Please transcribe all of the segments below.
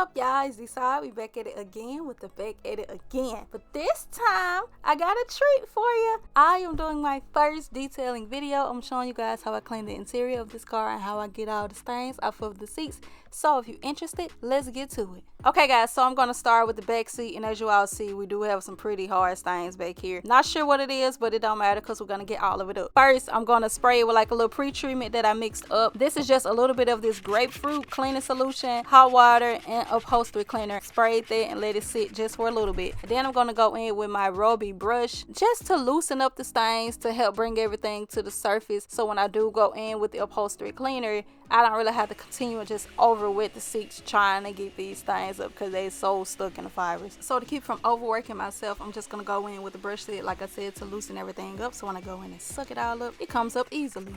up, y'all? It's Decide. We back at it again with the back at it again. But this time, I got a treat for you. I am doing my first detailing video. I'm showing you guys how I clean the interior of this car and how I get all the stains off of the seats. So if you're interested, let's get to it. Okay guys, so I'm gonna start with the back seat, and as you all see, we do have some pretty hard stains back here. Not sure what it is, but it don't matter because we're gonna get all of it up. First, I'm gonna spray it with like a little pre-treatment that I mixed up. This is just a little bit of this grapefruit cleaning solution, hot water, and upholstery cleaner. Sprayed that and let it sit just for a little bit. Then I'm gonna go in with my Roby brush just to loosen up the stains, to help bring everything to the surface. So when I do go in with the upholstery cleaner, I don't really have to continue just over with the seats trying to get these stains up because they're so stuck in the fibers. So to keep from overworking myself, I'm just gonna go in with the brush set, like I said, to loosen everything up. So when I go in and suck it all up, it comes up easily.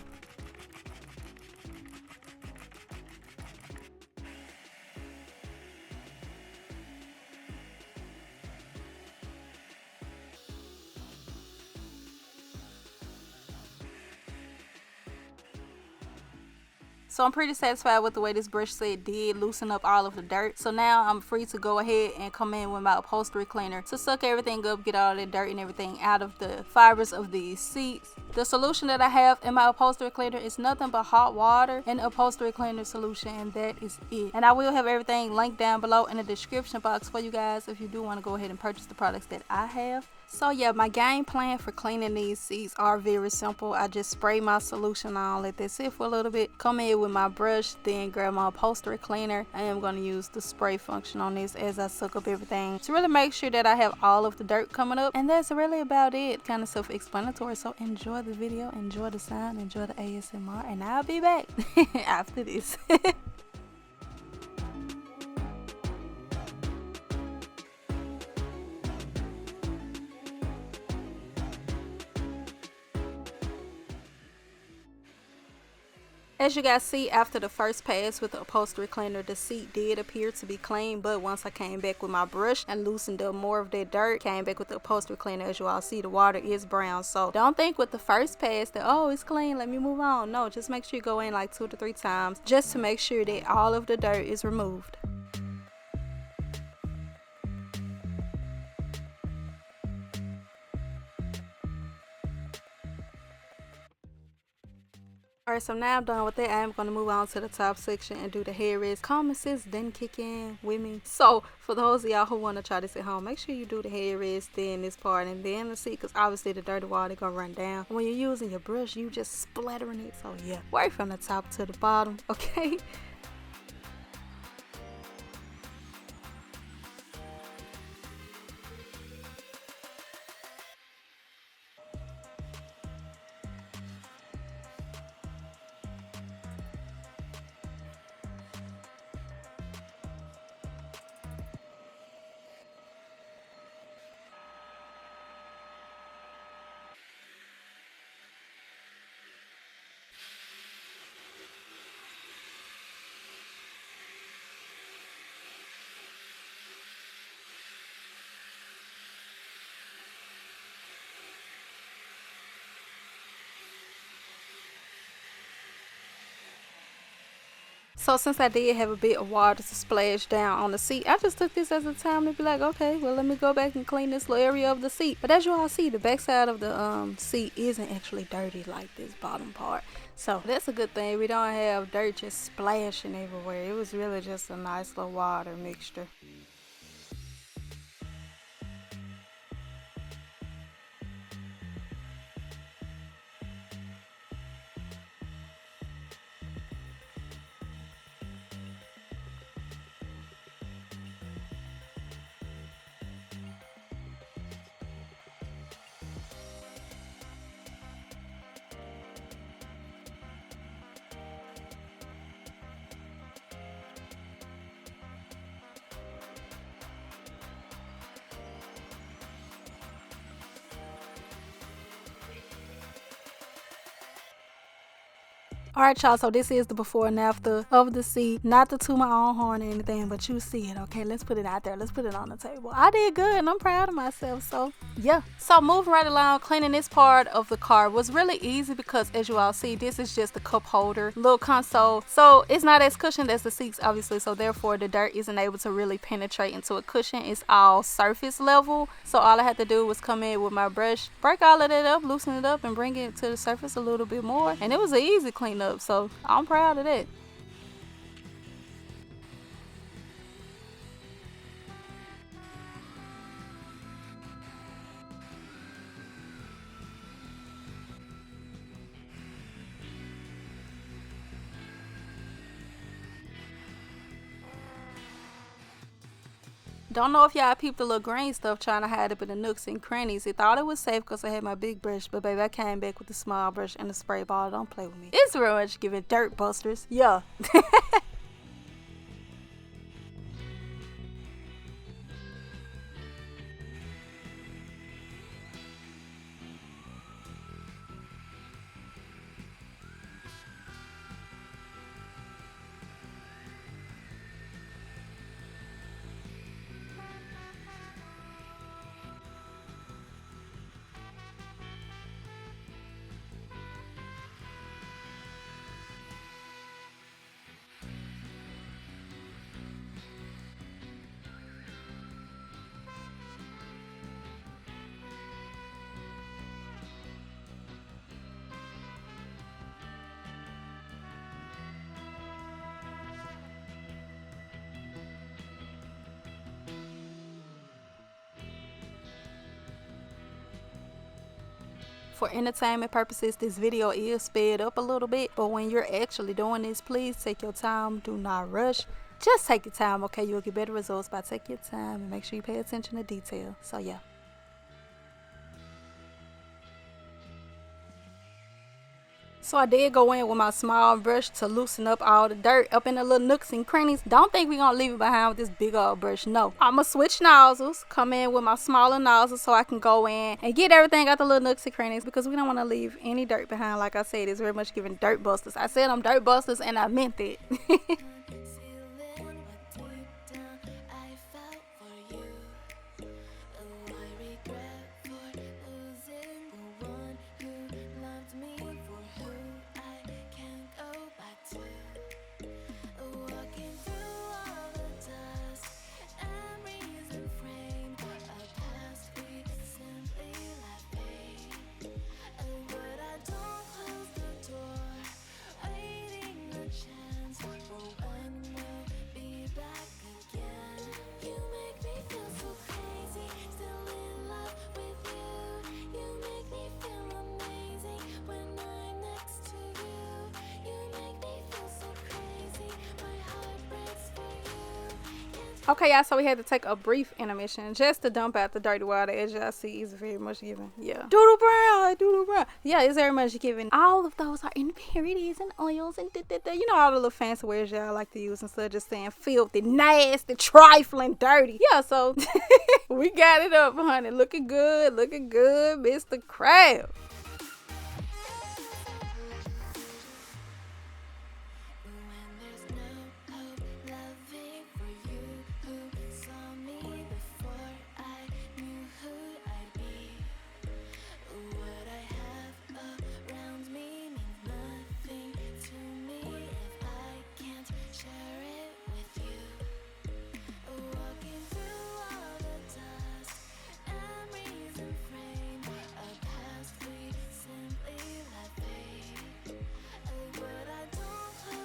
So I'm pretty satisfied with the way this brush set did loosen up all of the dirt. So now I'm free to go ahead and come in with my upholstery cleaner to suck everything up, get all the dirt and everything out of the fibers of these seats. The solution that I have in my upholstery cleaner is nothing but hot water and upholstery cleaner solution, and that is it. And I will have everything linked down below in the description box for you guys if you do want to go ahead and purchase the products that I have. So yeah, my game plan for cleaning these seats are very simple. I just spray my solution on, let that sit for a little bit, come in with my brush, then grab my upholstery cleaner. I am going to use the spray function on this as I suck up everything to really make sure that I have all of the dirt coming up. And that's really about it. Kind of self-explanatory. So enjoy the video, enjoy the sound, enjoy the ASMR, and I'll be back after this. As you guys see, after the first pass with the upholstery cleaner, the seat did appear to be clean, but once I came back with my brush and loosened up more of that dirt, came back with the upholstery cleaner, as you all see, the water is brown. So don't think with the first pass that, oh, it's clean, let me move on. No, just make sure you go in like 2 to 3 times just to make sure that all of the dirt is removed. Alright, so now I'm done with that. I am going to move on to the top section and do the headrest. Common sense didn't kick in with me. So for those of y'all who want to try this at home, make sure you do the headrest, then this part, and then the seat, because obviously the dirty water going to run down. When you're using your brush, you just splattering it. So yeah, work from the top to the bottom, okay? So since I did have a bit of water to splash down on the seat, I just took this as a time to be like, okay, well, let me go back and clean this little area of the seat. But as you all see, the back side of the seat isn't actually dirty like this bottom part. So that's a good thing. We don't have dirt just splashing everywhere. It was really just a nice little water mixture. Alright, y'all, so this is the before and after of the seat. Not to toot my own horn or anything, but you see it, okay? Let's put it out there. Let's put it on the table. I did good and I'm proud of myself, so yeah. So moving right along, cleaning this part of the car was really easy because as you all see, this is just the cup holder, little console. So it's not as cushioned as the seats, obviously, so therefore the dirt isn't able to really penetrate into a cushion. It's all surface level. So all I had to do was come in with my brush, break all of that up, loosen it up, and bring it to the surface a little bit more. And it was an easy cleanup, so I'm proud of that. Don't know if y'all peeped the little green stuff trying to hide up in the nooks and crannies. It thought it was safe because I had my big brush, but baby, I came back with the small brush and the spray bottle. Don't play with me. It's real much giving dirt busters. Yeah. For entertainment purposes, this video is sped up a little bit, but when you're actually doing this, please take your time. Do not rush. Just take your time, okay? You'll get better results by taking your time and make sure you pay attention to detail. So yeah. So I did go in with my small brush to loosen up all the dirt up in the little nooks and crannies. Don't think we're gonna leave it behind with this big old brush. No. I'ma switch nozzles, come in with my smaller nozzles so I can go in and get everything out the little nooks and crannies because we don't want to leave any dirt behind. Like I said, it's very much giving dirt busters. I said I'm dirt busters and I meant it. Okay, y'all, so we had to take a brief intermission just to dump out the dirty water. As y'all see, it's very much given. Yeah. Doodle brown, doodle brown. Yeah, it's very much given. All of those are impurities and oils and you know, all the little fancy words y'all like to use instead of just saying filthy, nasty, trifling, dirty. Yeah, so we got it up, honey. Looking good, Mr. Crab.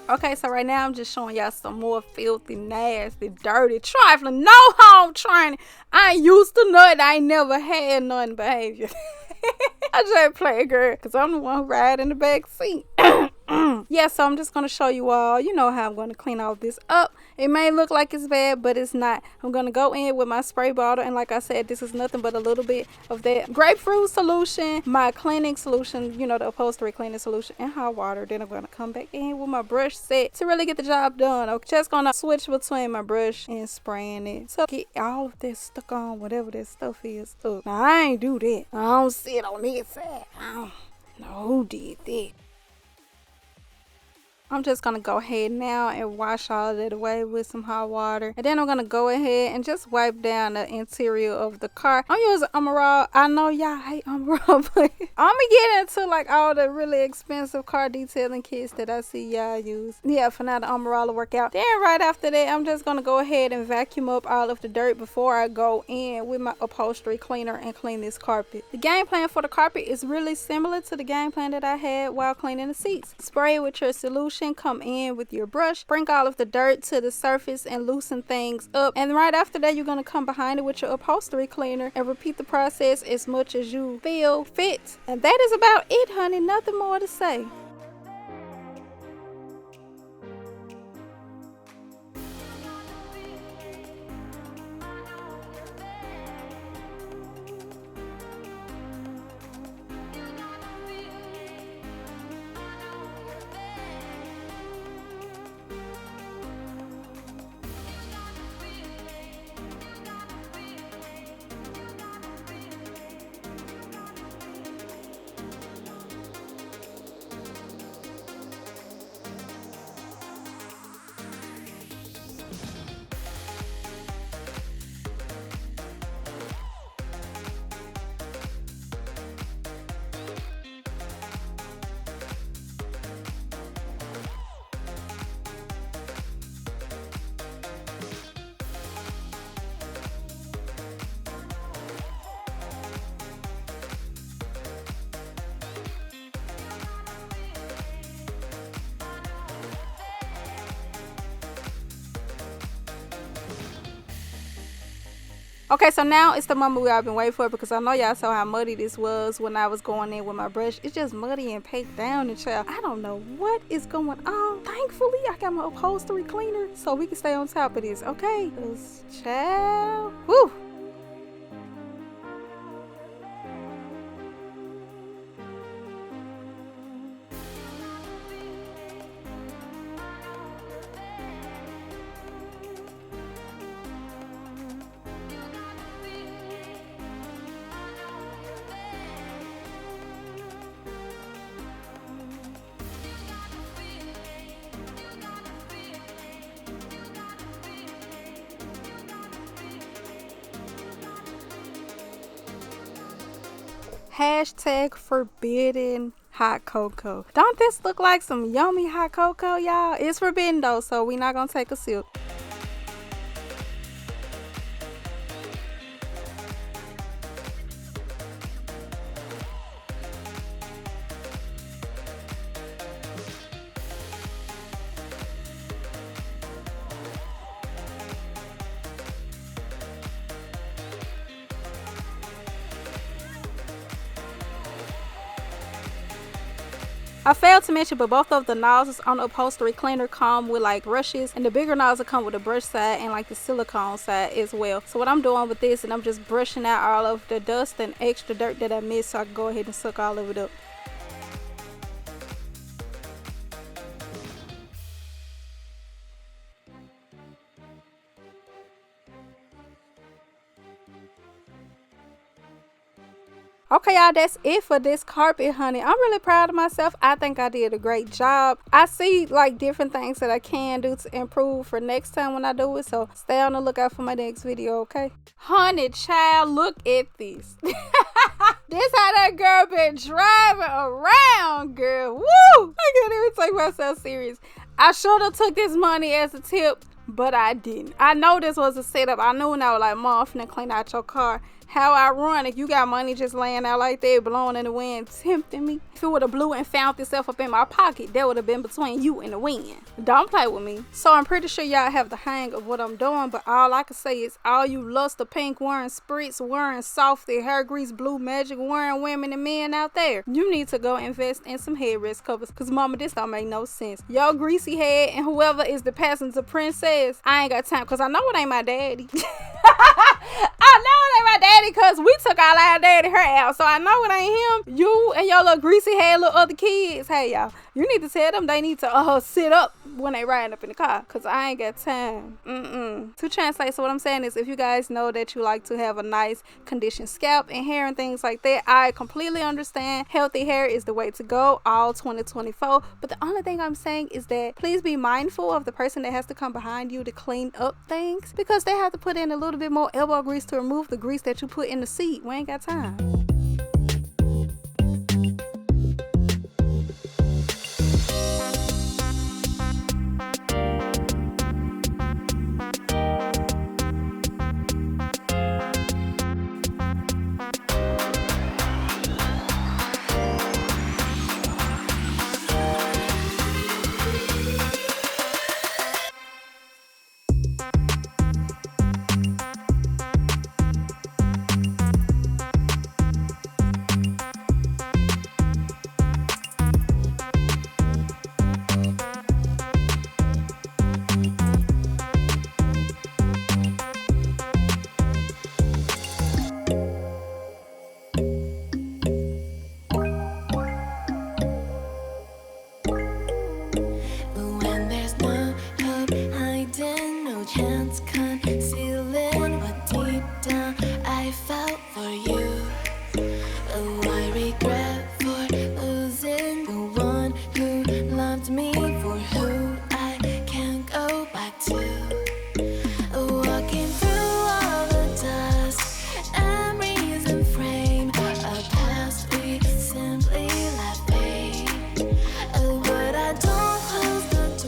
Okay, so right now I'm just showing y'all some more filthy, nasty, dirty, trifling, no home training. I ain't used to nothing. I ain't never had none behavior. I just play girl because I'm the one who ride in the back seat. Yeah, so I'm just going to show you all, you know how I'm going to clean all this up. It may look like it's bad, but it's not. I'm going to go in with my spray bottle, and like I said, this is nothing but a little bit of that grapefruit solution, my cleaning solution, you know, the upholstery cleaning solution, and hot water. Then I'm going to come back in with my brush set to really get the job done. I'm just going to switch between my brush and spraying it to get all of this stuck on whatever that stuff is. Now, I ain't do that. I don't sit on this side. I don't know who did that. I'm just gonna go ahead now and wash all of it away with some hot water, and then I'm gonna go ahead and just wipe down the interior of the car. I'm using Emerald. I know y'all hate Emerald, but I'm gonna get into like all the really expensive car detailing kits that I see y'all use. Yeah, for now the Emerald will work out. Then right after that, I'm just gonna go ahead and vacuum up all of the dirt before I go in with my upholstery cleaner and clean this carpet. The game plan for the carpet is really similar to the game plan that I had while cleaning the seats. Spray with your solution, come in with your brush, bring all of the dirt to the surface and loosen things up, and right after that you're gonna come behind it with your upholstery cleaner and repeat the process as much as you feel fit. And that is about it, honey. Nothing more to say. Okay, so now it's the moment we all been waiting for, because I know y'all saw how muddy this was when I was going in with my brush. It's just muddy and packed down, and child, I don't know what is going on. Thankfully, I got my upholstery cleaner so we can stay on top of this, okay? 'Cause, child, whew. Hashtag forbidden hot cocoa. Don't this look like some yummy hot cocoa, y'all? It's forbidden though, so we're not gonna take a sip. I failed to mention, but both of the nozzles on the upholstery cleaner come with like brushes, and the bigger nozzle come with the brush side and like the silicone side as well. So what I'm doing with this, and I'm just brushing out all of the dust and extra dirt that I missed, so I can go ahead and suck all of it up. Okay, y'all, that's it for this carpet, honey. I'm really proud of myself. I think I did a great job. I see like different things that I can do to improve for next time when I do it, so stay on the lookout for my next video, okay? Honey, child, look at this. This how that girl been driving around, girl. Woo! I can't even take myself serious. I should have took this money as a tip, but I didn't. I know this was a setup. I knew when I was like, Mom, I'm finna clean out your car. How ironic, you got money just laying out like that, blowing in the wind, tempting me. If it would have blew and found itself up in my pocket, that would have been between you and the wind. Don't play with me. So I'm pretty sure y'all have the hang of what I'm doing, but all I can say is all you luster pink wearing, spritz wearing, softy, hair grease, blue magic wearing women and men out there, you need to go invest in some headrest covers, cause mama, this don't make no sense. Your greasy head and whoever is the passenger princess, I ain't got time, cause I know it ain't my daddy. I know it ain't my daddy, cause we took our daddy her out, so I know it ain't him. You and your little greasy head little other kids, hey y'all, you need to tell them they need to sit up when they riding up in the car, because I ain't got time. To translate, so what I'm saying is, if you guys know that you like to have a nice conditioned scalp and hair and things like that, I completely understand. Healthy hair is the way to go all 2024. But the only thing I'm saying is that please be mindful of the person that has to come behind you to clean up things, because they have to put in a little bit more elbow grease to remove the grease that you put in the seat. We ain't got time.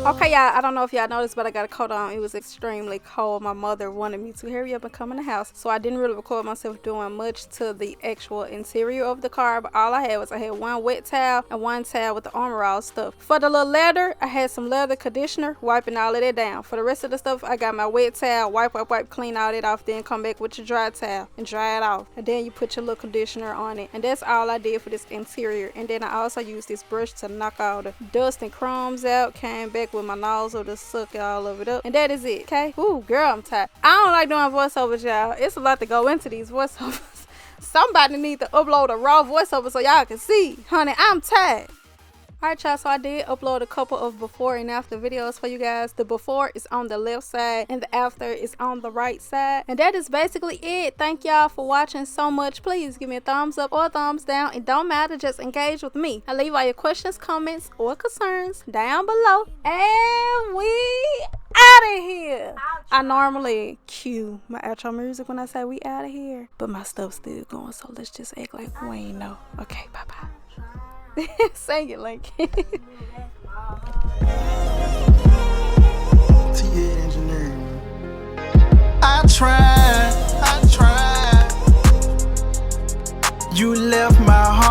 Okay, y'all, I don't know if y'all noticed, but I got a coat on. It was extremely cold. My mother wanted me to hurry up and come in the house, so I didn't really record myself doing much to the actual interior of the car. But all I had was, I had one wet towel and one towel with the Armor All stuff. For the little leather, I had some leather conditioner, wiping all of that down. For the rest of the stuff, I got my wet towel, wipe, clean all that off, then come back with your dry towel and dry it off, and then you put your little conditioner on it. And that's all I did for this interior. And then I also used this brush to knock all the dust and crumbs out. Came back with my nozzle to suck all of it up, and that is it. Okay, ooh girl, I'm tired. I don't like doing voiceovers, y'all. It's a lot to go into these voiceovers. Somebody need to upload a raw voiceover so y'all can see. Honey, I'm tired. Alright y'all, so I did upload a couple of before and after videos for you guys. The before is on the left side and the after is on the right side. And that is basically it. Thank y'all for watching so much. Please give me a thumbs up or a thumbs down. It don't matter, just engage with me. I leave all your questions, comments, or concerns down below. And we out of here. I normally cue my outro music when I say we out of here, but my stuff's still going, so let's just act like we ain't know. Okay, bye bye. Sing it, Link. I tried. You left my heart.